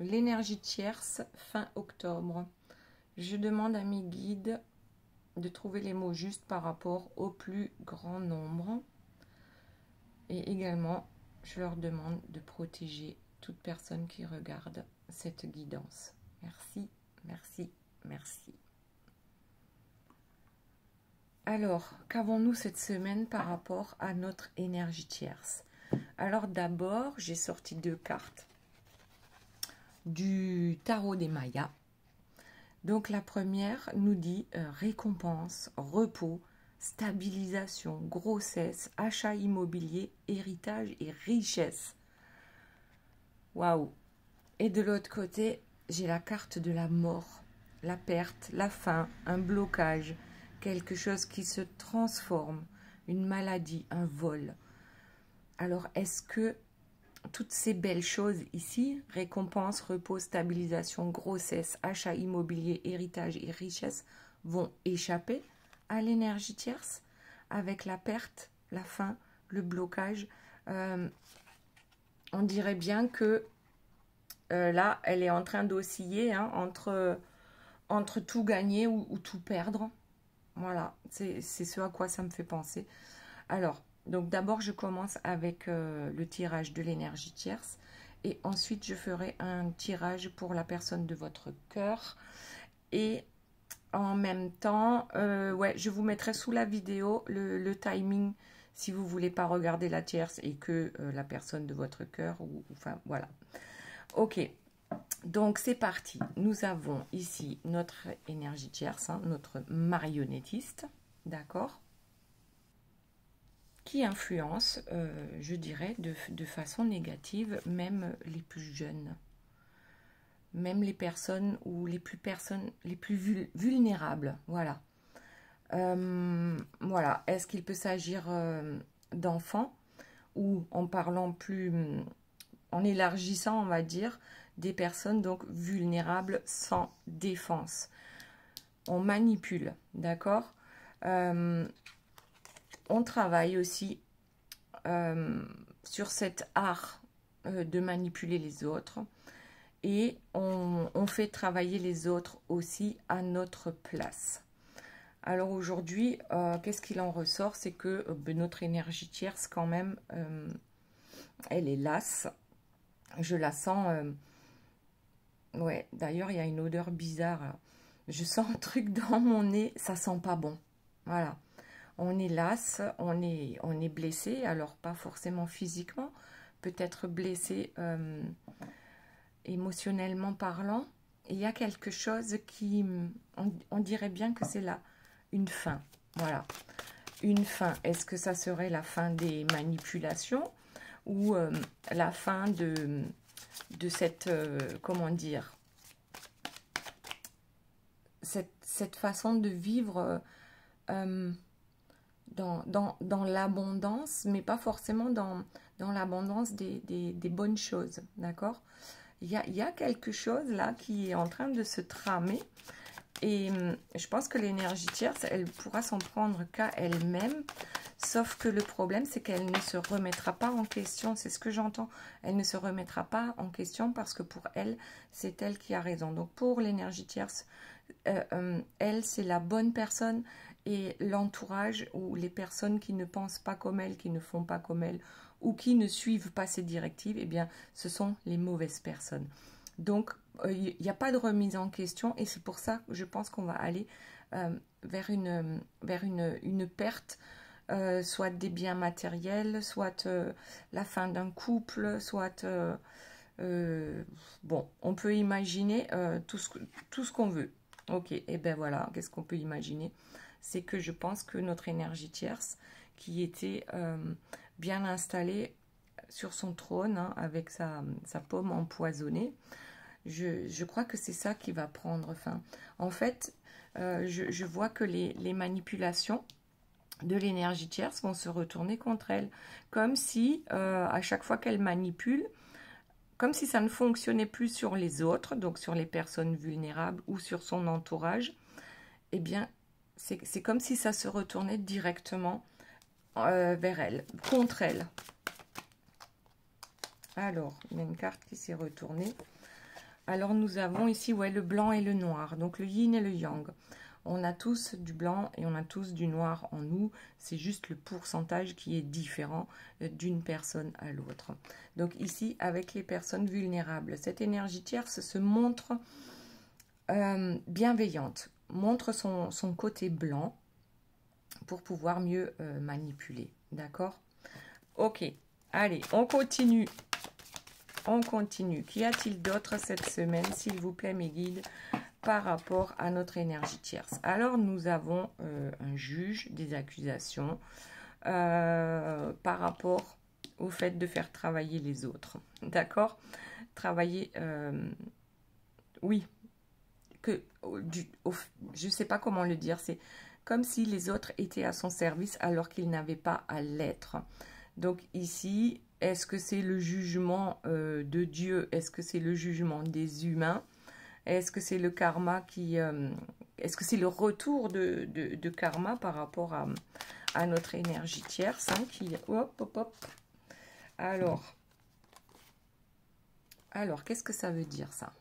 l'énergie tierce fin octobre. Je demande à mes guides de trouver les mots justes par rapport au plus grand nombre. Et également, je leur demande de protéger toute personne qui regarde cette guidance. Merci, merci, merci. Alors, qu'avons-nous cette semaine par rapport à notre énergie tierce? Alors d'abord, j'ai sorti 2 cartes du tarot des Mayas. Donc la première nous dit récompense, repos, stabilisation, grossesse, achat immobilier, héritage et richesse. Waouh! Et de l'autre côté, j'ai la carte de la mort, la perte, la fin, un blocage, quelque chose qui se transforme, une maladie, un vol. Alors, est-ce que toutes ces belles choses ici, récompense, repos, stabilisation, grossesse, achat immobilier, héritage et richesse, vont échapper à l'énergie tierce avec la perte, la fin, le blocage? On dirait bien que là, elle est en train d'osciller entre tout gagner ou tout perdre. Voilà, c'est ce à quoi ça me fait penser. Alors, donc d'abord, je commence avec le tirage de l'énergie tierce. Et ensuite, je ferai un tirage pour la personne de votre cœur. Et en même temps, ouais, je vous mettrai sous la vidéo le timing si vous ne voulez pas regarder la tierce et que la personne de votre cœur. Enfin, voilà. Ok. Donc, c'est parti. Nous avons ici notre énergie tierce, hein, notre marionnettiste. D'accord, qui influence, je dirais, de façon négative, même les plus jeunes, même les personnes ou les plus vulnérables. Voilà. Voilà. Est-ce qu'il peut s'agir d'enfants ou en parlant plus, en élargissant, on va dire, des personnes donc vulnérables sans défense. On manipule, d'accord? On travaille aussi sur cet art de manipuler les autres et on fait travailler les autres aussi à notre place. Alors aujourd'hui, qu'est-ce qu'il en ressort? C'est que notre énergie tierce quand même, elle est lasse. Je la sens... ouais, d'ailleurs, il y a une odeur bizarre. Je sens un truc dans mon nez, ça sent pas bon. Voilà. On est lasse, on est blessé, alors pas forcément physiquement, peut-être blessé émotionnellement parlant. Il y a quelque chose qui, on dirait bien que c'est là, une fin. Voilà, une fin. Est-ce que ça serait la fin des manipulations ou la fin de cette, comment dire, cette façon de vivre dans l'abondance, mais pas forcément dans l'abondance des bonnes choses, d'accord? Il y a quelque chose là qui est en train de se tramer et je pense que l'énergie tierce, elle pourra s'en prendre qu'à elle-même, sauf que le problème, c'est qu'elle ne se remettra pas en question, c'est ce que j'entends, elle ne se remettra pas en question parce que pour elle, c'est elle qui a raison. Donc pour l'énergie tierce, elle, c'est la bonne personne et l'entourage ou les personnes qui ne pensent pas comme elle, qui ne font pas comme elle ou qui ne suivent pas ses directives, eh bien, ce sont les mauvaises personnes. Donc, il n'y a pas de remise en question et c'est pour ça que je pense qu'on va aller vers une perte, soit des biens matériels, soit la fin d'un couple, soit... bon, on peut imaginer tout ce qu'on veut. Ok, et ben voilà, qu'est-ce qu'on peut imaginer? C'est que je pense que notre énergie tierce, qui était bien installée sur son trône, hein, avec sa paume empoisonnée, je crois que c'est ça qui va prendre fin. En fait, je vois que les manipulations de l'énergie tierce vont se retourner contre elle, comme si à chaque fois qu'elle manipule, comme si ça ne fonctionnait plus sur les autres, donc sur les personnes vulnérables ou sur son entourage, eh bien, c'est comme si ça se retournait directement vers elle, contre elle. Alors, il y a une carte qui s'est retournée. Alors, nous avons ici, ouais, le blanc et le noir. Donc, le yin et le yang. On a tous du blanc et on a tous du noir en nous. C'est juste le pourcentage qui est différent d'une personne à l'autre. Donc, ici, avec les personnes vulnérables, cette énergie tierce se montre bienveillante. Montre son côté blanc pour pouvoir mieux manipuler. D'accord? Ok. Allez, on continue. On continue. Qu'y a-t-il d'autre cette semaine, s'il vous plaît, mes guides, par rapport à notre énergie tierce? Alors, nous avons un juge, des accusations par rapport au fait de faire travailler les autres. D'accord? Travailler, oui, je ne sais pas comment le dire, c'est comme si les autres étaient à son service alors qu'ils n'avaient pas à l'être. Donc ici, est-ce que c'est le jugement de Dieu? Est-ce que c'est le jugement des humains? Est-ce que c'est le karma qui... est-ce que c'est le retour de karma par rapport à notre énergie tierce qui... Hop, hop, hop. Alors, qu'est-ce que ça veut dire ça?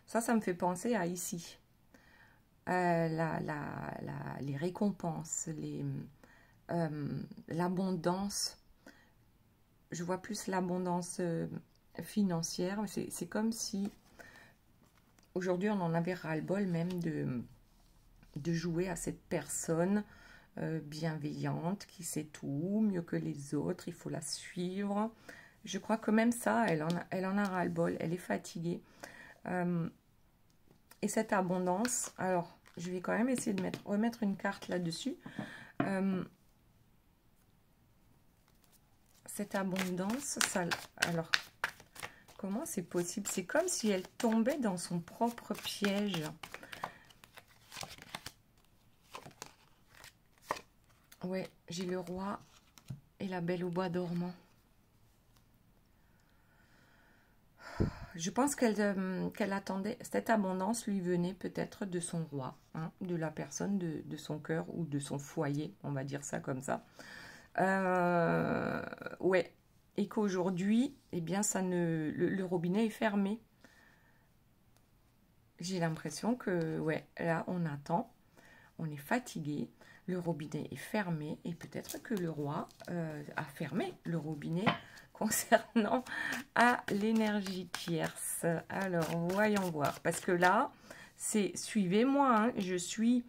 Ça me fait penser à ici. Les récompenses, l'abondance. Je vois plus l'abondance financière. C'est comme si aujourd'hui on en avait ras-le-bol même de jouer à cette personne bienveillante qui sait tout, mieux que les autres, il faut la suivre. Je crois que même ça, elle en a ras-le-bol, elle est fatiguée. Et cette abondance, alors je vais quand même essayer de remettre une carte là-dessus. Cette abondance, alors comment c'est possible? C'est comme si elle tombait dans son propre piège. Ouais, j'ai le roi et la belle au bois dormant. Je pense qu'elle attendait, cette abondance lui venait peut-être de son roi, hein, de la personne de son cœur ou de son foyer, on va dire ça comme ça. Ouais, et qu'aujourd'hui, eh bien, le robinet est fermé. J'ai l'impression que, ouais, là, on attend, on est fatigué, le robinet est fermé, et peut-être que le roi a fermé le robinet concernant à l'énergie tierce. Alors, voyons voir. Parce que là, c'est suivez-moi. Hein, je suis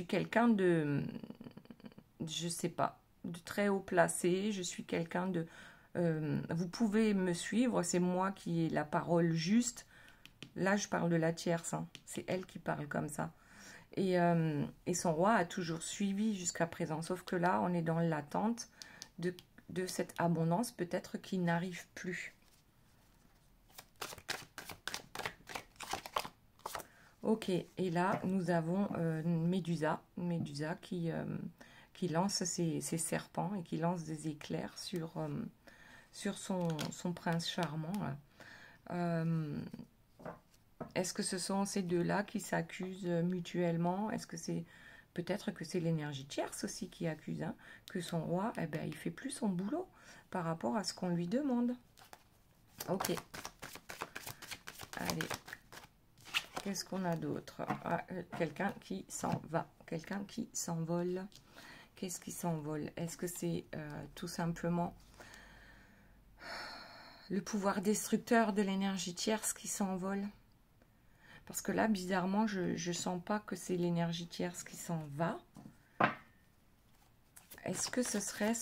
quelqu'un de, je sais pas, de très haut placé. Je suis quelqu'un de. Vous pouvez me suivre. C'est moi qui ai la parole juste. Là, je parle de la tierce. Hein, c'est elle qui parle comme ça. Et son roi a toujours suivi jusqu'à présent. Sauf que là, on est dans l'attente de cette abondance, peut-être qui n'arrive plus. Ok, et là, nous avons Médusa qui lance ses serpents et qui lance des éclairs sur son prince charmant. Est-ce que ce sont ces deux-là qui s'accusent mutuellement? Est-ce que c'est... Peut-être que c'est l'énergie tierce aussi qui accuse, hein, que son roi, eh ben, il fait plus son boulot par rapport à ce qu'on lui demande. Ok. Allez. Qu'est-ce qu'on a d'autre? Quelqu'un qui s'en va. Quelqu'un qui s'envole. Qu'est-ce qui s'envole? Est-ce que c'est tout simplement le pouvoir destructeur de l'énergie tierce qui s'envole? Parce que là, bizarrement, je ne sens pas que c'est l'énergie tierce qui s'en va. Est-ce que ce serait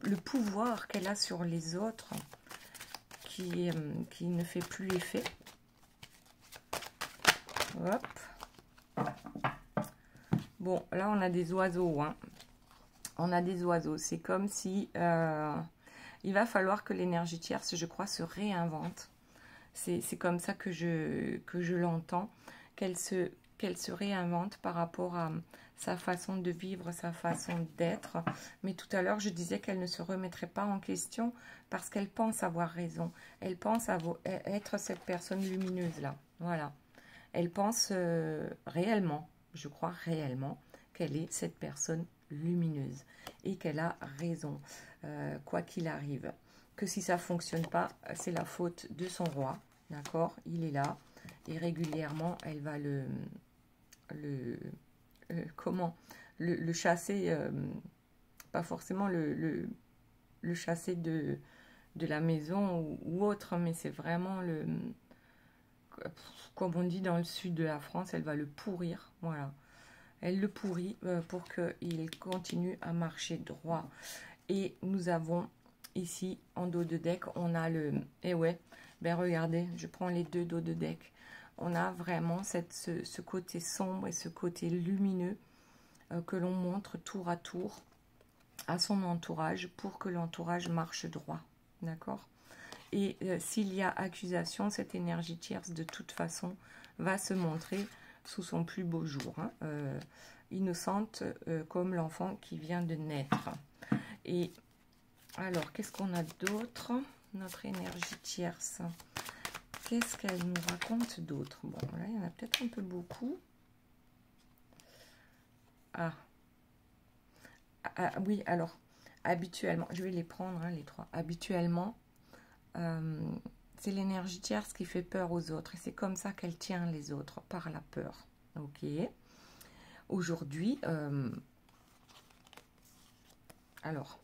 le pouvoir qu'elle a sur les autres qui ne fait plus effet? Hop. Bon, là, on a des oiseaux. Hein. On a des oiseaux. C'est comme si il va falloir que l'énergie tierce, je crois, se réinvente. C'est comme ça que je l'entends, qu'elle se réinvente par rapport à sa façon de vivre, sa façon d'être. Mais tout à l'heure, je disais qu'elle ne se remettrait pas en question parce qu'elle pense avoir raison. Elle pense être cette personne lumineuse-là. Voilà. Elle pense réellement, je crois réellement, qu'elle est cette personne lumineuse et qu'elle a raison. quoi qu'il arrive. Que si ça ne fonctionne pas, c'est la faute de son roi, d'accord? Il est là, et régulièrement, elle va le chasser, pas forcément le chasser de la maison ou autre, mais c'est vraiment comme on dit dans le sud de la France, elle va le pourrir, voilà. Elle le pourrit pour qu'il continue à marcher droit. Et nous avons ici, en dos de deck, on a le... Eh ouais, ben regardez, je prends les deux dos de deck. On a vraiment ce côté sombre et ce côté lumineux que l'on montre tour à tour à son entourage pour que l'entourage marche droit. D'accord? Et s'il y a accusation, cette énergie tierce, de toute façon, va se montrer sous son plus beau jour. Hein, innocente comme l'enfant qui vient de naître. Et alors, qu'est-ce qu'on a d'autre? Notre énergie tierce. Qu'est-ce qu'elle nous raconte d'autre? Bon, là, il y en a peut-être un peu beaucoup. Ah. Oui, alors, habituellement, je vais les prendre, hein, les trois. Habituellement, c'est l'énergie tierce qui fait peur aux autres. Et c'est comme ça qu'elle tient les autres, par la peur. Ok. Aujourd'hui, alors,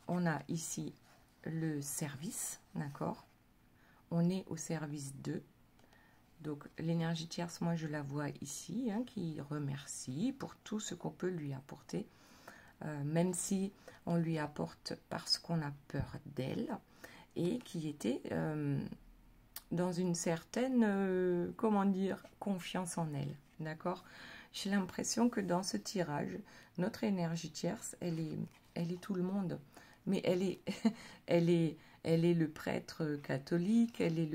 on a ici le service, d'accord? On est au service d'eux. Donc, l'énergie tierce, moi, je la vois ici, hein, qui remercie pour tout ce qu'on peut lui apporter. Même si on lui apporte parce qu'on a peur d'elle. Et qui était dans une certaine, comment dire, confiance en elle, d'accord? J'ai l'impression que dans ce tirage, notre énergie tierce, elle est tout le monde. Mais elle est, elle est le prêtre catholique, elle est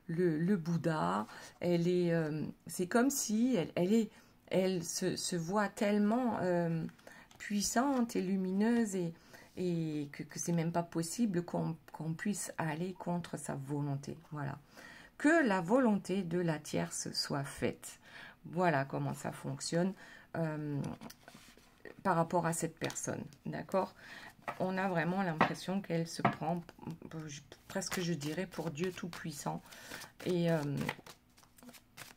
le Bouddha, elle est, c'est comme si elle se voit tellement puissante et lumineuse et que c'est même pas possible qu'on puisse aller contre sa volonté. Voilà. Que la volonté de la tierce soit faite. Voilà comment ça fonctionne par rapport à cette personne. D'accord? On a vraiment l'impression qu'elle se prend, presque je dirais, pour Dieu Tout-Puissant. Et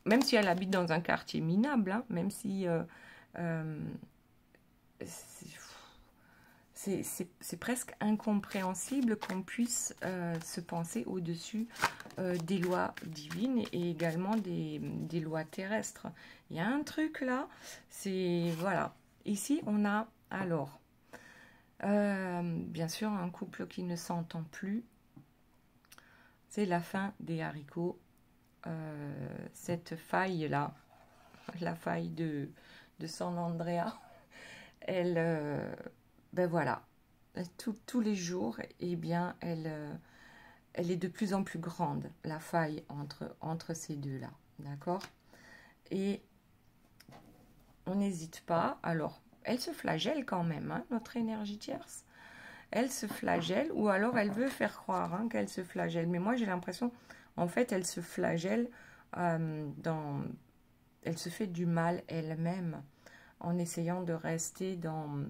même si elle habite dans un quartier minable, hein, même si... c'est presque incompréhensible qu'on puisse se penser au-dessus des lois divines et également des lois terrestres. Il y a un truc là, c'est... Voilà. Ici, on a alors, bien sûr, un couple qui ne s'entend plus. C'est la fin des haricots. Cette faille-là, la faille de San Andrea, elle... ben voilà, tous les jours, eh bien, elle est de plus en plus grande, la faille entre ces deux-là, d'accord? Et on n'hésite pas, alors, elle se flagelle quand même, hein, notre énergie tierce. Elle se flagelle, ou alors elle veut faire croire hein, qu'elle se flagelle. Mais moi, j'ai l'impression, en fait, elle se flagelle elle se fait du mal elle-même en essayant de rester dans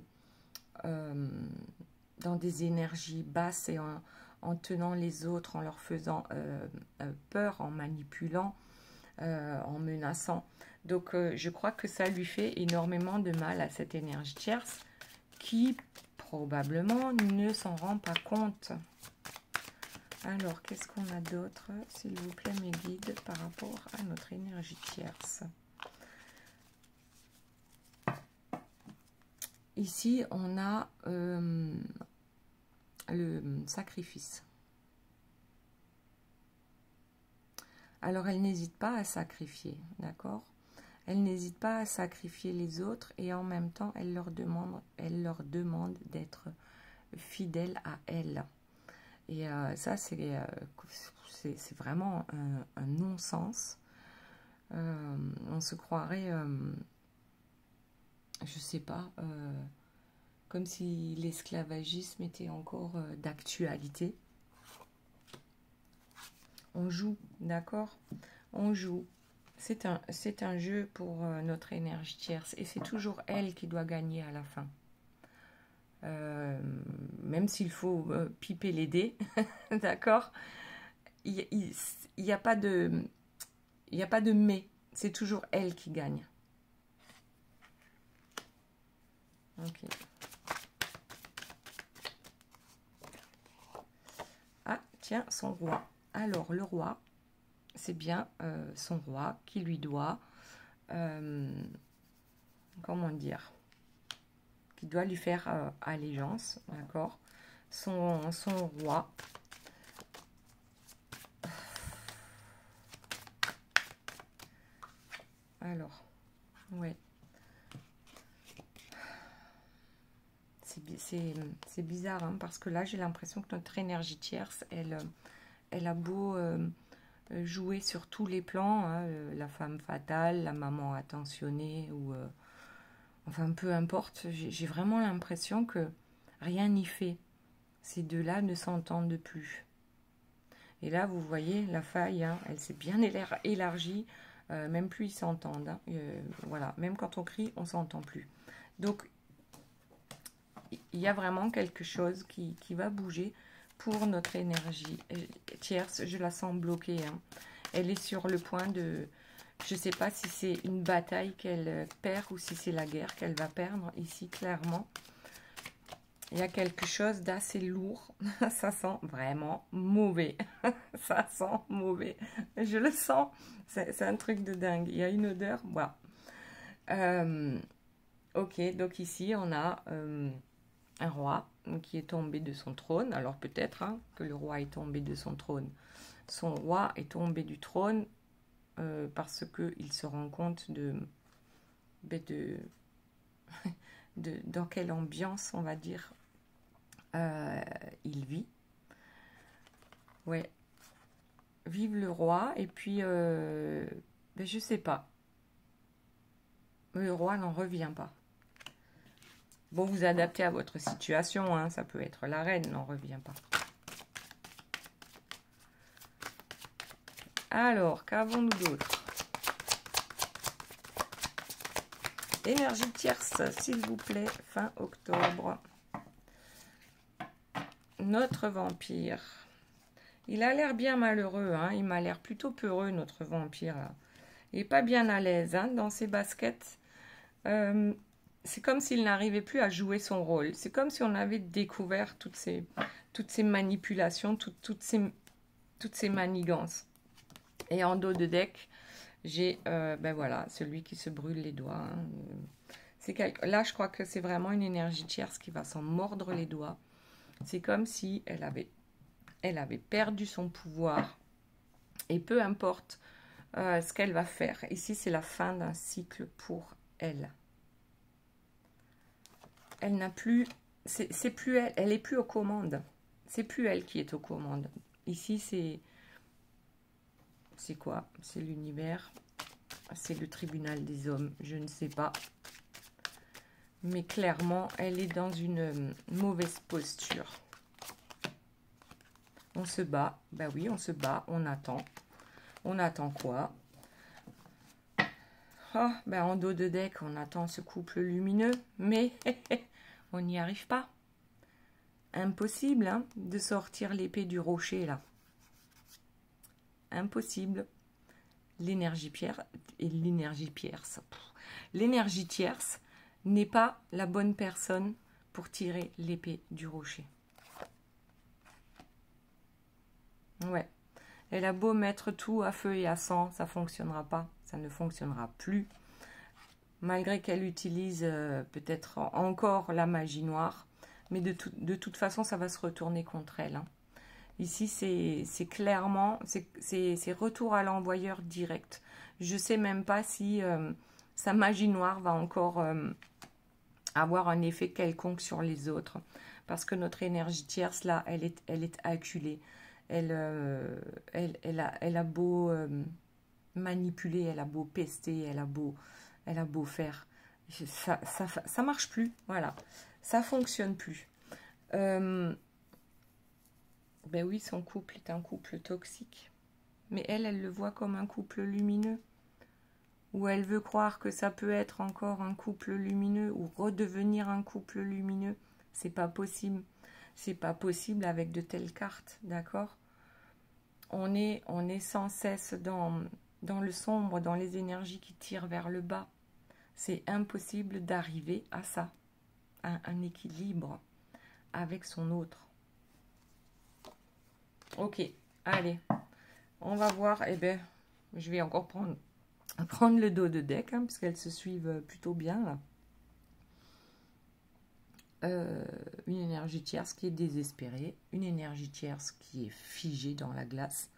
des énergies basses et en tenant les autres, en leur faisant peur, en manipulant, en menaçant. Donc, je crois que ça lui fait énormément de mal à cette énergie tierce qui, probablement, ne s'en rend pas compte. Alors, qu'est-ce qu'on a d'autre, s'il vous plaît, mes guides, par rapport à notre énergie tierce? Ici, on a le sacrifice. Alors, elle n'hésite pas à sacrifier, d'accord? Elle n'hésite pas à sacrifier les autres et en même temps, elle leur demande d'être fidèles à elle. Et ça, c'est vraiment un non-sens. On se croirait... je sais pas, comme si l'esclavagisme était encore d'actualité. On joue, d'accord? On joue. C'est un jeu pour notre énergie tierce et c'est toujours elle qui doit gagner à la fin. même s'il faut piper les dés, d'accord, il n'y a pas de mais, c'est toujours elle qui gagne. Ok. Ah, tiens, son roi. Alors, le roi, c'est bien son roi qui lui doit, comment dire, qui doit lui faire allégeance, d'accord, son roi. Alors, ouais. C'est bizarre, hein, parce que là, j'ai l'impression que notre énergie tierce, elle a beau jouer sur tous les plans, hein, la femme fatale, la maman attentionnée, ou enfin, peu importe, j'ai vraiment l'impression que rien n'y fait. Ces deux-là ne s'entendent plus. Et là, vous voyez, la faille, hein, elle s'est bien élargie, même plus ils s'entendent. Hein, voilà, même quand on crie, on ne s'entend plus. Donc, il y a vraiment quelque chose qui va bouger pour notre énergie tierce. Je la sens bloquée. Hein. Elle est sur le point de... Je ne sais pas si c'est une bataille qu'elle perd ou si c'est la guerre qu'elle va perdre. Ici, clairement, il y a quelque chose d'assez lourd. Ça sent vraiment mauvais. Ça sent mauvais. Je le sens. C'est un truc de dingue. Il y a une odeur. Voilà. Ok, donc ici, on a... un roi qui est tombé de son trône. Alors peut-être hein, que le roi est tombé de son trône. Son roi est tombé du trône parce qu'il se rend compte dans quelle ambiance, on va dire, il vit. Ouais. Vive le roi. Et puis, je sais pas. Le roi n'en revient pas. Bon, vous adaptez à votre situation, hein, ça peut être la reine, n'en revient pas. Alors, qu'avons-nous d'autre? Énergie tierce, s'il vous plaît, fin octobre. Notre vampire. Il a l'air bien malheureux, hein, il m'a l'air plutôt peureux, notre vampire. Là. Il n'est pas bien à l'aise hein, dans ses baskets. C'est comme s'il n'arrivait plus à jouer son rôle. C'est comme si on avait découvert toutes ces manipulations, toutes ces manigances. Et en dos de deck, j'ai ben voilà, celui qui se brûle les doigts. Hein. Là, je crois que c'est vraiment une énergie tierce qui va s'en mordre les doigts. C'est comme si elle avait perdu son pouvoir. Et peu importe ce qu'elle va faire. Ici, c'est la fin d'un cycle pour elle. Elle n'a plus, c'est plus elle, elle est plus aux commandes. C'est plus elle qui est aux commandes. Ici, c'est quoi? C'est l'univers, c'est le tribunal des hommes, je ne sais pas. Mais clairement, elle est dans une mauvaise posture. On se bat, ben oui, on se bat, on attend. On attend quoi? Oh, ben en dos de deck, on attend ce couple lumineux, mais on n'y arrive pas. Impossible hein, de sortir l'épée du rocher, là. Impossible. L'énergie pierre et l'énergie tierce. L'énergie tierce n'est pas la bonne personne pour tirer l'épée du rocher. Ouais. Elle a beau mettre tout à feu et à sang, ça ne fonctionnera pas. Ça ne fonctionnera plus. Malgré qu'elle utilise peut-être encore la magie noire. Mais de toute façon, ça va se retourner contre elle. Hein. Ici, c'est clairement, c'est retour à l'envoyeur direct. Je ne sais même pas si sa magie noire va encore avoir un effet quelconque sur les autres. Parce que notre énergie tierce, là, elle est acculée. Elle a beau manipuler, elle a beau pester, elle a beau faire. Ça marche plus, voilà. Ça fonctionne plus. Ben oui, son couple est un couple toxique. Mais elle le voit comme un couple lumineux. Ou elle veut croire que ça peut être encore un couple lumineux ou redevenir un couple lumineux. C'est pas possible. C'est pas possible avec de telles cartes, d'accord? On est sans cesse dans le sombre, dans les énergies qui tirent vers le bas. C'est impossible d'arriver à ça, à un équilibre avec son autre. Ok, allez, on va voir. Eh bien, je vais encore prendre le dos de deck, hein, parce qu'elles se suivent plutôt bien, là. Une énergie tierce qui est désespérée, une énergie tierce qui est figée dans la glace,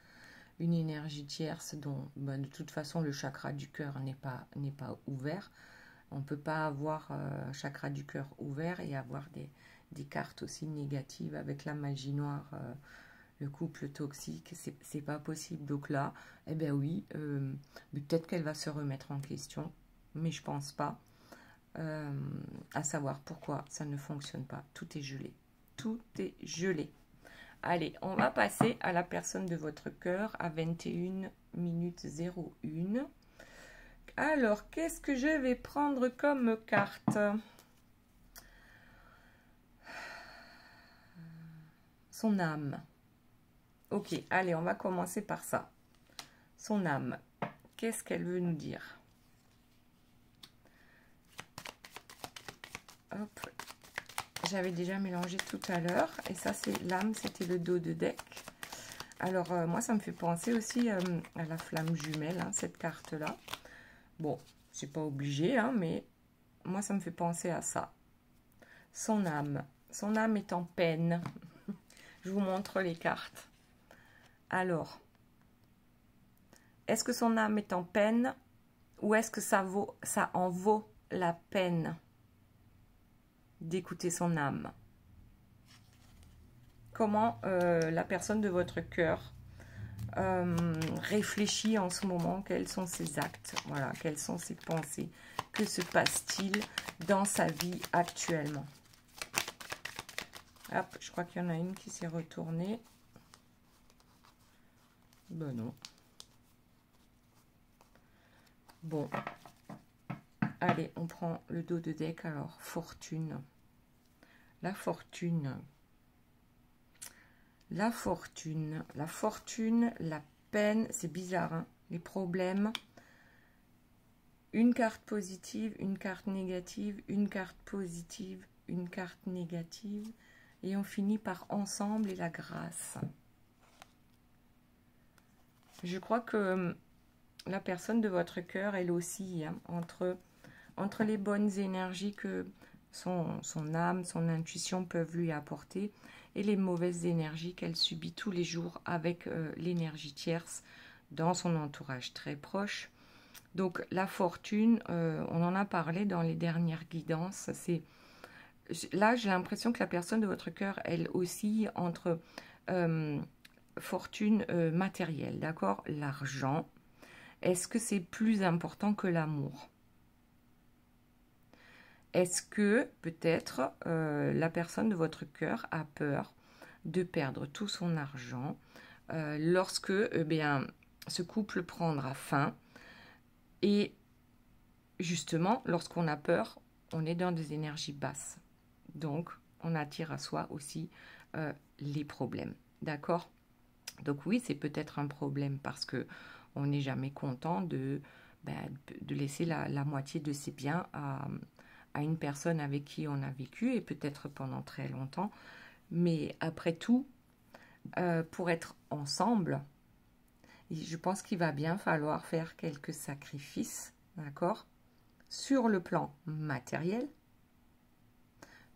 une énergie tierce dont de toute façon le chakra du cœur n'est pas ouvert. On ne peut pas avoir chakra du cœur ouvert et avoir des cartes aussi négatives avec la magie noire, le couple toxique, c'est pas possible. Donc là, eh bien oui, peut-être qu'elle va se remettre en question, mais je pense pas. À savoir pourquoi ça ne fonctionne pas. Tout est gelé. Tout est gelé. Allez, on va passer à la personne de votre cœur à 21 minutes 01. Alors, qu'est-ce que je vais prendre comme carte? Son âme. Ok, allez, on va commencer par ça. Son âme. Qu'est-ce qu'elle veut nous dire? Hop. J'avais déjà mélangé tout à l'heure. Et ça, c'est l'âme, c'était le dos de deck. Alors, moi, ça me fait penser aussi à la flamme jumelle, hein, cette carte-là. Bon, c'est pas obligé, hein, mais moi, ça me fait penser à ça. Son âme. Son âme est en peine. Je vous montre les cartes. Alors, est-ce que son âme est en peine ou est-ce que ça en vaut la peine d'écouter son âme? Comment la personne de votre cœur réfléchit en ce moment? Quels sont ses actes? Voilà, quelles sont ses pensées? Que se passe-t-il dans sa vie actuellement? Hop, je crois qu'il y en a une qui s'est retournée. Ben non. Bon. Allez, on prend le dos de deck. Alors, fortune. La fortune. La fortune. La fortune, la peine. C'est bizarre, hein? Les problèmes. Une carte positive, une carte négative, une carte positive, une carte négative. Et on finit par ensemble et la grâce. Je crois que la personne de votre cœur, elle aussi, hein, entre les bonnes énergies que son âme, son intuition peuvent lui apporter et les mauvaises énergies qu'elle subit tous les jours avec l'énergie tierce dans son entourage très proche. Donc la fortune, on en a parlé dans les dernières guidances, là j'ai l'impression que la personne de votre cœur, elle oscille entre fortune matérielle, d'accord, l'argent. Est-ce que c'est plus important que l'amour? Est-ce que peut-être la personne de votre cœur a peur de perdre tout son argent lorsque ce couple prendra fin? Et justement, lorsqu'on a peur, on est dans des énergies basses. Donc, on attire à soi aussi les problèmes. D'accord? Donc oui, c'est peut-être un problème parce que on n'est jamais content de laisser la moitié de ses biens à une personne avec qui on a vécu et peut-être pendant très longtemps. Mais après tout, pour être ensemble, je pense qu'il va bien falloir faire quelques sacrifices, d'accord, sur le plan matériel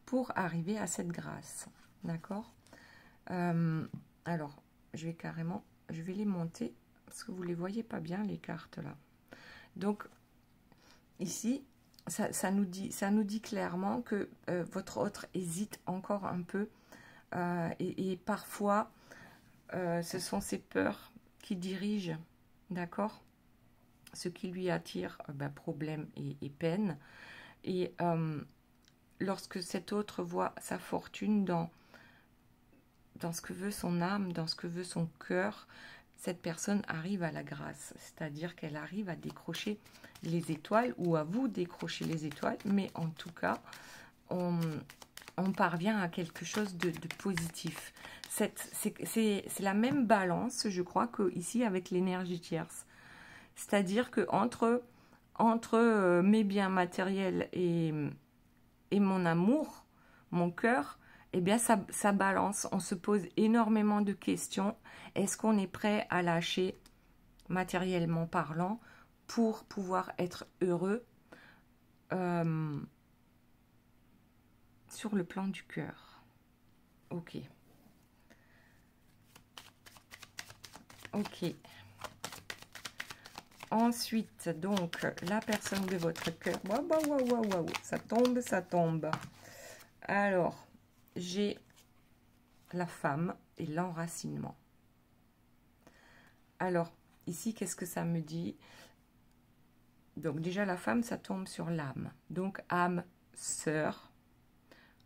pour arriver à cette grâce, d'accord. Alors, je vais les monter parce que vous ne les voyez pas bien, les cartes là. Donc, ici, ça nous dit clairement que votre autre hésite encore un peu et parfois, ce sont ses peurs qui dirigent, d'accord, ce qui lui attire problème et peine. Et lorsque cet autre voit sa fortune dans ce que veut son âme, dans ce que veut son cœur, cette personne arrive à la grâce, c'est-à-dire qu'elle arrive à décrocher les étoiles ou à vous décrocher les étoiles, mais en tout cas, on parvient à quelque chose de positif. C'est la même balance, je crois, qu'ici avec l'énergie tierce. C'est-à-dire que entre mes biens matériels et mon amour, mon cœur, eh bien ça balance. On se pose énormément de questions. Est-ce qu'on est prêt à lâcher, matériellement parlant, pour pouvoir être heureux sur le plan du cœur? Ok. Ok. Ensuite, donc, la personne de votre cœur. Waouh, ça tombe, ça tombe. Alors, j'ai la femme et l'enracinement. Alors, ici, qu'est-ce que ça me dit? Donc, déjà, la femme, ça tombe sur l'âme. Donc, âme, sœur.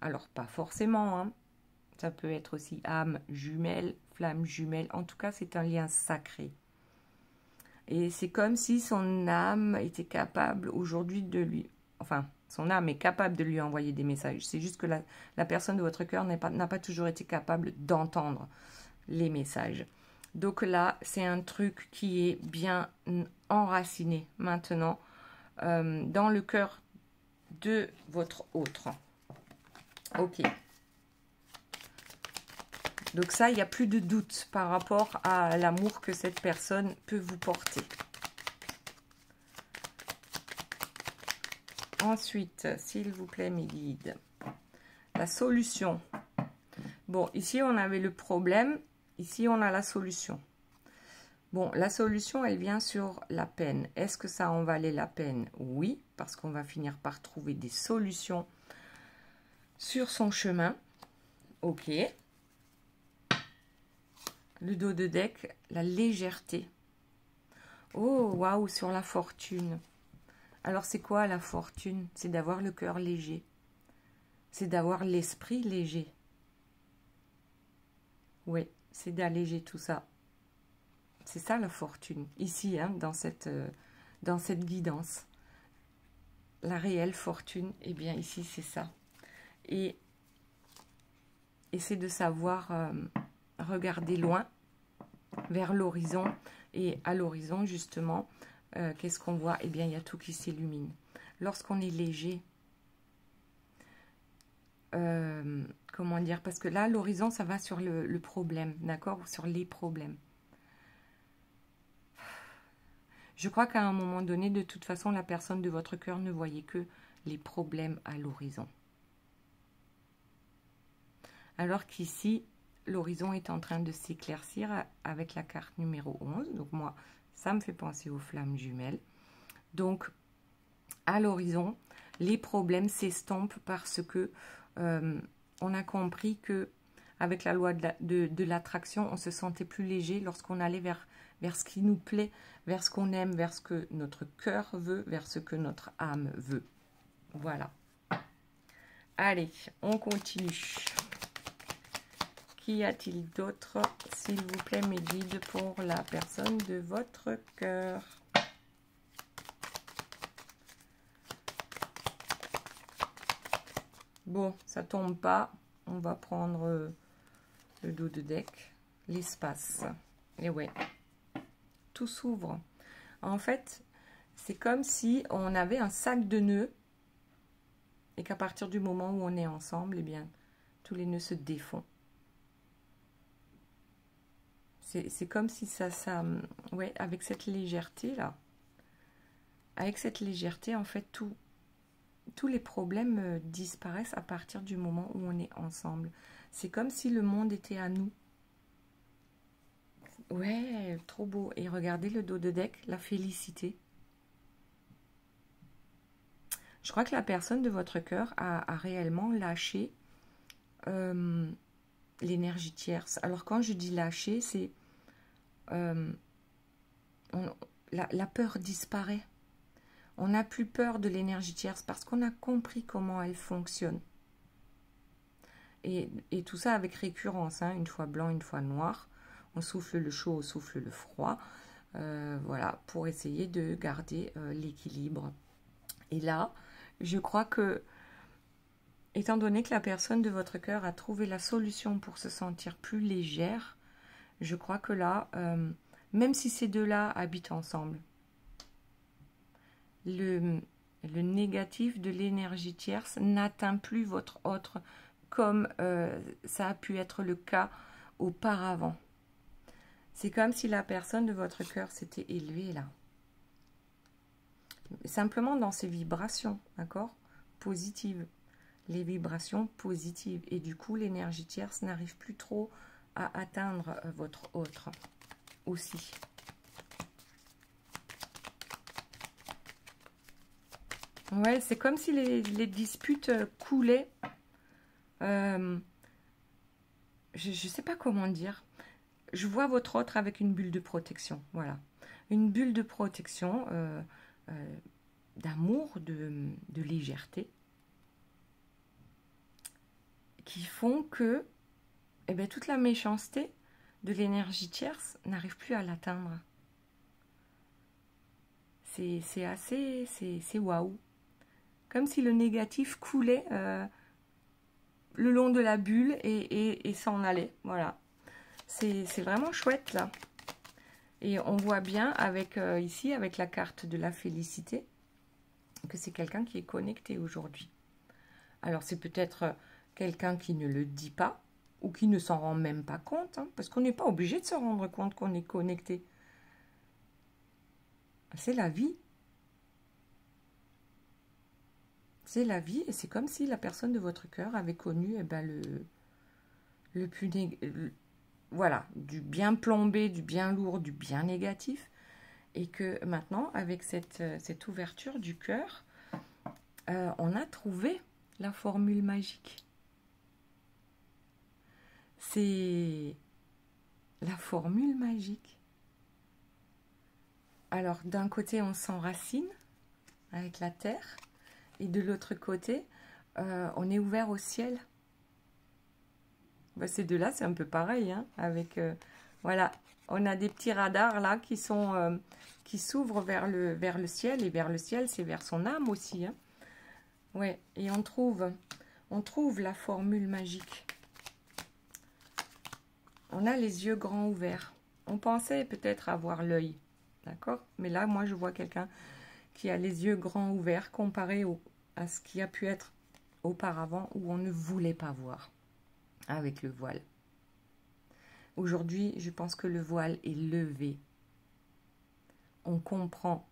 Alors, pas forcément, hein. Ça peut être aussi âme jumelle, flamme jumelle. En tout cas, c'est un lien sacré. Et c'est comme si son âme était capable aujourd'hui de lui... Enfin, son âme est capable de lui envoyer des messages. C'est juste que la personne de votre cœur n'a pas toujours été capable d'entendre les messages. Donc là, c'est un truc qui est bien enraciné maintenant dans le cœur de votre autre. Ok. Donc ça, il n'y a plus de doute par rapport à l'amour que cette personne peut vous porter. Ensuite, s'il vous plaît, mes guides, la solution. Bon, ici, on avait le problème. Ici, on a la solution. Bon, la solution, elle vient sur la peine. Est-ce que ça en valait la peine? Oui, parce qu'on va finir par trouver des solutions sur son chemin. Ok. Le dos de deck, la légèreté. Oh, waouh, sur la fortune. Alors, c'est quoi la fortune? C'est d'avoir le cœur léger. C'est d'avoir l'esprit léger. Oui, c'est d'alléger tout ça. C'est ça la fortune. Ici, hein, dans cette guidance. La réelle fortune, eh bien, ici, c'est ça. Et c'est de savoir regarder loin, vers l'horizon. Et à l'horizon, justement, qu'est-ce qu'on voit? Eh bien, il y a tout qui s'illumine. Lorsqu'on est léger, comment dire? Parce que là, l'horizon, ça va sur le problème, d'accord? Ou sur les problèmes. Je crois qu'à un moment donné, de toute façon, la personne de votre cœur ne voyait que les problèmes à l'horizon. Alors qu'ici, l'horizon est en train de s'éclaircir avec la carte numéro 11. Donc moi, ça me fait penser aux flammes jumelles. Donc, à l'horizon, les problèmes s'estompent parce que on a compris que avec la loi de l'attraction, on se sentait plus léger lorsqu'on allait vers ce qui nous plaît, vers ce qu'on aime, vers ce que notre cœur veut, vers ce que notre âme veut. Voilà. Allez, on continue. Qu'y a-t-il d'autre, s'il vous plaît, mes guides, pour la personne de votre cœur? Bon, ça tombe pas. On va prendre le dos de deck, l'espace. Et ouais, tout s'ouvre. En fait, c'est comme si on avait un sac de nœuds et qu'à partir du moment où on est ensemble, eh bien, tous les nœuds se défont. C'est comme si ouais, avec cette légèreté-là, avec cette légèreté, en fait, tous les problèmes disparaissent à partir du moment où on est ensemble. C'est comme si le monde était à nous. Ouais, trop beau. Et regardez le dos de deck, la félicité. Je crois que la personne de votre cœur a réellement lâché l'énergie tierce. Alors quand je dis lâcher, c'est la peur disparaît. On n'a plus peur de l'énergie tierce parce qu'on a compris comment elle fonctionne. Et tout ça avec récurrence, hein, une fois blanc, une fois noir. On souffle le chaud, on souffle le froid. Voilà, pour essayer de garder l'équilibre. Et là, je crois que étant donné que la personne de votre cœur a trouvé la solution pour se sentir plus légère, je crois que là, même si ces deux-là habitent ensemble, le négatif de l'énergie tierce n'atteint plus votre autre comme ça a pu être le cas auparavant. C'est comme si la personne de votre cœur s'était élevée là. Simplement dans ses vibrations, d'accord? Positives. Les vibrations positives. Et du coup, l'énergie tierce n'arrive plus trop à atteindre votre autre aussi. Ouais, c'est comme si les disputes coulaient. Je ne sais pas comment dire. Je vois votre autre avec une bulle de protection. Voilà. Une bulle de protection, d'amour, de légèreté, qui font que eh bien, toute la méchanceté de l'énergie tierce n'arrive plus à l'atteindre. C'est assez... C'est waouh. Comme si le négatif coulait le long de la bulle et s'en allait. Voilà. C'est vraiment chouette, là. Et on voit bien avec ici, avec la carte de la félicité, que c'est quelqu'un qui est connecté aujourd'hui. Alors, c'est peut-être quelqu'un qui ne le dit pas, ou qui ne s'en rend même pas compte, hein, parce qu'on n'est pas obligé de se rendre compte qu'on est connecté. C'est la vie. C'est la vie, et c'est comme si la personne de votre cœur avait connu eh ben, le plus voilà, du bien plombé, du bien lourd, du bien négatif, et que maintenant, avec cette ouverture du cœur, on a trouvé la formule magique. C'est la formule magique. Alors, d'un côté, on s'enracine avec la terre, et de l'autre côté, on est ouvert au ciel. Ben, ces deux-là, c'est un peu pareil, hein, avec, voilà, on a des petits radars là qui sont, qui s'ouvrent vers le ciel, et vers le ciel, c'est vers son âme aussi, hein. Ouais, et on trouve la formule magique. On a les yeux grands ouverts. On pensait peut-être avoir l'œil, d'accord? Mais là, moi, je vois quelqu'un qui a les yeux grands ouverts comparé à ce qui a pu être auparavant où on ne voulait pas voir avec le voile. Aujourd'hui, je pense que le voile est levé. On comprend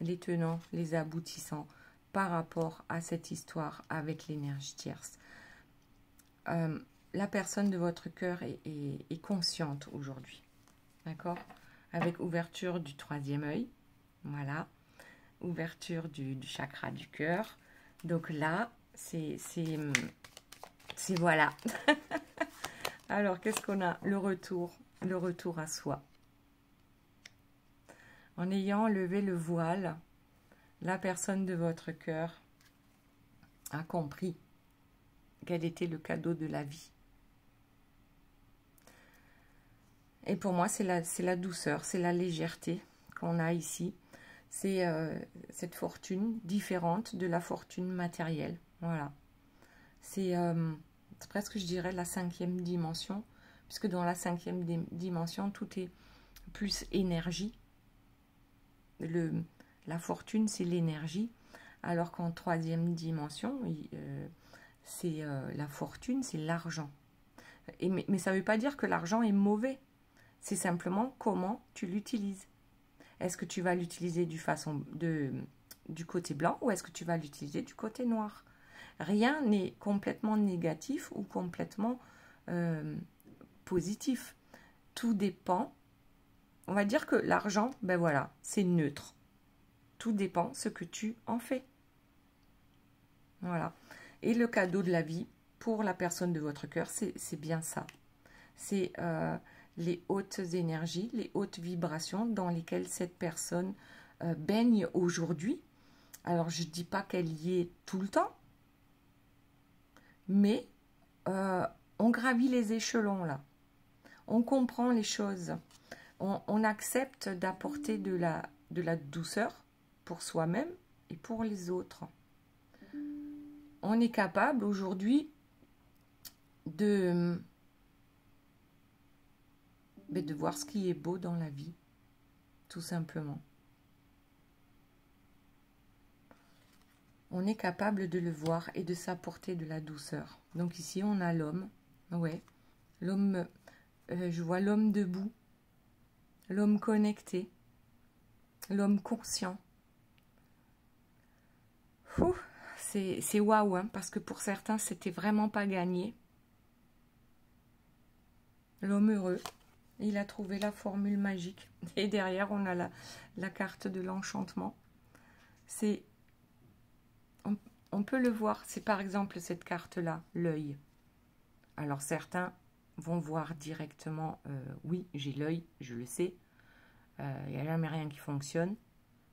les tenants, les aboutissants par rapport à cette histoire avec l'énergie tierce. La personne de votre cœur est consciente aujourd'hui, d'accord? Avec ouverture du troisième œil, voilà, ouverture du chakra du cœur. Donc là, c'est voilà. Alors, qu'est-ce qu'on a? Le retour à soi. En ayant levé le voile, la personne de votre cœur a compris quel était le cadeau de la vie. Et pour moi, c'est la douceur, c'est la légèreté qu'on a ici. C'est cette fortune différente de la fortune matérielle. Voilà. C'est presque, je dirais, la 5e dimension, puisque dans la 5e dimension, tout est plus énergie. La fortune, c'est l'énergie, alors qu'en 3e dimension, c'est la fortune, c'est l'argent. Mais ça ne veut pas dire que l'argent est mauvais. C'est simplement comment tu l'utilises. Est-ce que tu vas l'utiliser du côté blanc ou est-ce que tu vas l'utiliser du côté noir? Rien n'est complètement négatif ou complètement positif. Tout dépend. On va dire que l'argent, ben voilà, c'est neutre. Tout dépend ce que tu en fais. Voilà. Et le cadeau de la vie pour la personne de votre cœur, c'est bien ça. C'est les hautes énergies, les hautes vibrations dans lesquelles cette personne baigne aujourd'hui. Alors, je ne dis pas qu'elle y est tout le temps, mais on gravit les échelons là. On comprend les choses. On accepte d'apporter de la douceur pour soi-même et pour les autres. on est capable aujourd'hui de voir ce qui est beau dans la vie, tout simplement. On est capable de le voir et de s'apporter de la douceur. Donc ici, on a l'homme. Ouais, l'homme, je vois l'homme debout, l'homme connecté, l'homme conscient. C'est waouh, hein, parce que pour certains, c'était vraiment pas gagné. L'homme heureux, il a trouvé la formule magique. Et derrière, on a la carte de l'enchantement. C'est... On peut le voir, c'est par exemple cette carte-là, l'œil. Alors certains vont voir directement, oui, j'ai l'œil, je le sais, il n'y a jamais rien qui fonctionne.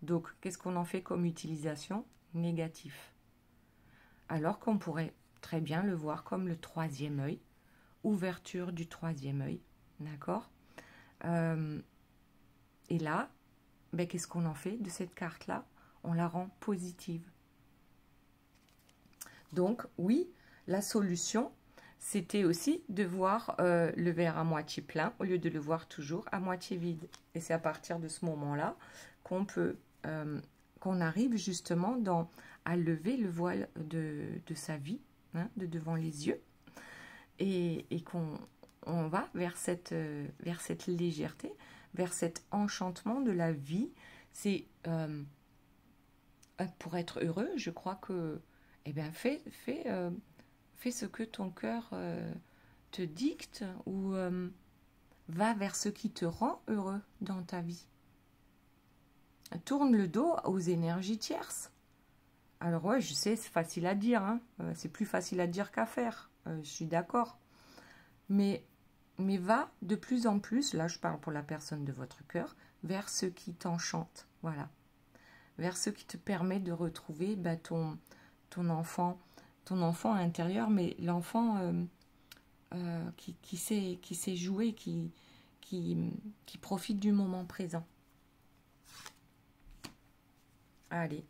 Donc, qu'est-ce qu'on en fait comme utilisation? Négatif. Alors qu'on pourrait très bien le voir comme le troisième œil, ouverture du troisième œil, d'accord? Et là, qu'est-ce qu'on en fait de cette carte-là? On la rend positive. Donc, oui, la solution, c'était aussi de voir le verre à moitié plein au lieu de le voir toujours à moitié vide. Et c'est à partir de ce moment-là qu'on peut, qu'on arrive justement à lever le voile de sa vie, hein, de devant les yeux, et qu'on va vers cette légèreté, vers cet enchantement de la vie. C'est pour être heureux, je crois que fais ce que ton cœur te dicte ou va vers ce qui te rend heureux dans ta vie. Tourne le dos aux énergies tierces. Alors ouais, je sais, c'est facile à dire, hein. C'est plus facile à dire qu'à faire, je suis d'accord. Mais va de plus en plus, là je parle pour la personne de votre cœur, vers ce qui t'enchante, voilà. Vers ce qui te permet de retrouver ton enfant intérieur, mais l'enfant qui sait jouer, qui profite du moment présent. Allez,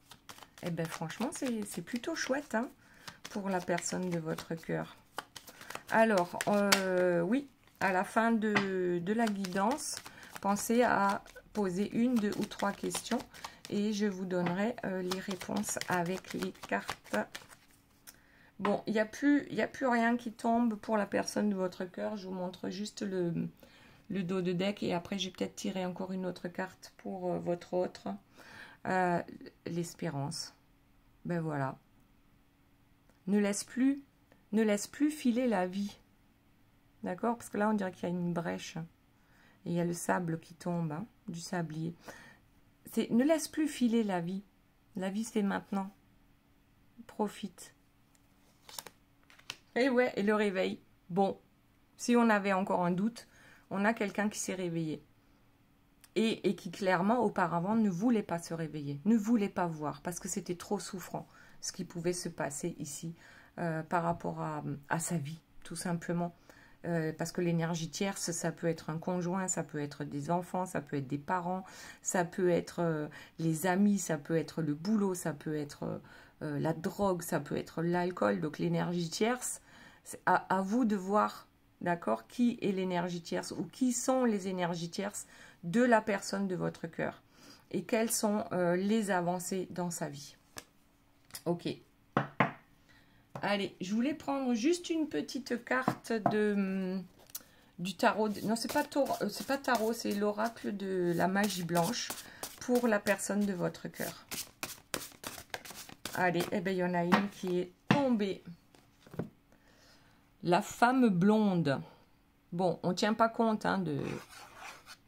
franchement, c'est plutôt chouette, hein, pour la personne de votre cœur. Alors, oui, à la fin de la guidance, pensez à poser 1, 2 ou 3 questions et je vous donnerai les réponses avec les cartes. Bon, il n'y a plus rien qui tombe pour la personne de votre cœur. Je vous montre juste le dos de deck et après, j'ai peut-être tiré encore une autre carte pour votre autre. L'espérance. Ben voilà. Ne laisse plus filer la vie. D'accord? Parce que là, on dirait qu'il y a une brèche. Et il y a le sable qui tombe, hein, du sablier. Ne laisse plus filer la vie. La vie, c'est maintenant. Profite. Et ouais, et le réveil. Bon, si on avait encore un doute, on a quelqu'un qui s'est réveillé. Et qui clairement, auparavant, ne voulait pas se réveiller. Ne voulait pas voir, parce que c'était trop souffrant, ce qui pouvait se passer ici, par rapport à sa vie, tout simplement. Parce que l'énergie tierce, ça peut être un conjoint, ça peut être des enfants, ça peut être des parents, ça peut être les amis, ça peut être le boulot, ça peut être la drogue, ça peut être l'alcool. Donc l'énergie tierce, c'est à vous de voir, d'accord, qui est l'énergie tierce ou qui sont les énergies tierces de la personne de votre cœur et quelles sont les avancées dans sa vie. Ok. Allez, je voulais prendre juste une petite carte du tarot. Non, c'est pas tarot, c'est l'oracle de la magie blanche pour la personne de votre cœur. Allez, il y en a une qui est tombée. La femme blonde. Bon, on ne tient pas compte, hein, de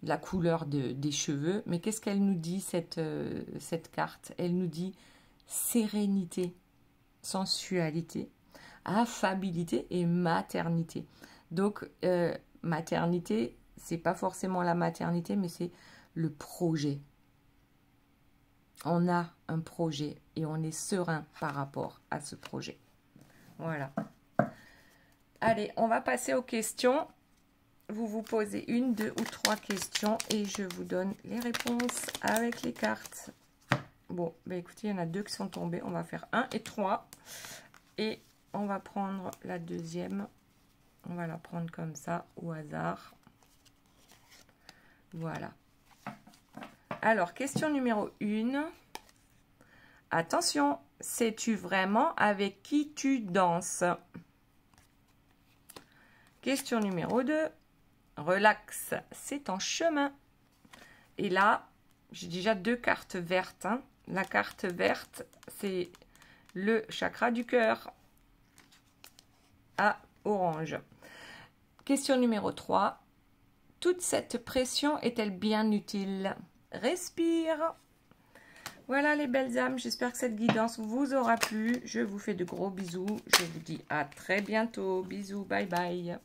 la couleur des cheveux, mais qu'est-ce qu'elle nous dit, cette carte? Elle nous dit sérénité, sensualité, affabilité et maternité. Donc, maternité, c'est pas forcément la maternité, mais c'est le projet. On a un projet et on est serein par rapport à ce projet. Voilà. Allez, on va passer aux questions. Vous vous posez 1, 2 ou 3 questions et je vous donne les réponses avec les cartes. Bon, écoutez, il y en a 2 qui sont tombées. On va faire 1 et 3. Et on va prendre la deuxième. On va la prendre comme ça, au hasard. Voilà. Alors, question numéro 1. Attention, sais-tu vraiment avec qui tu danses? Question numéro 2. Relax, c'est en chemin. Et là, j'ai déjà 2 cartes vertes. Hein. La carte verte, c'est le chakra du cœur à orange. Question numéro 3. Toute cette pression est-elle bien utile? Respire. Voilà les belles âmes, j'espère que cette guidance vous aura plu. Je vous fais de gros bisous. Je vous dis à très bientôt. Bisous, bye bye.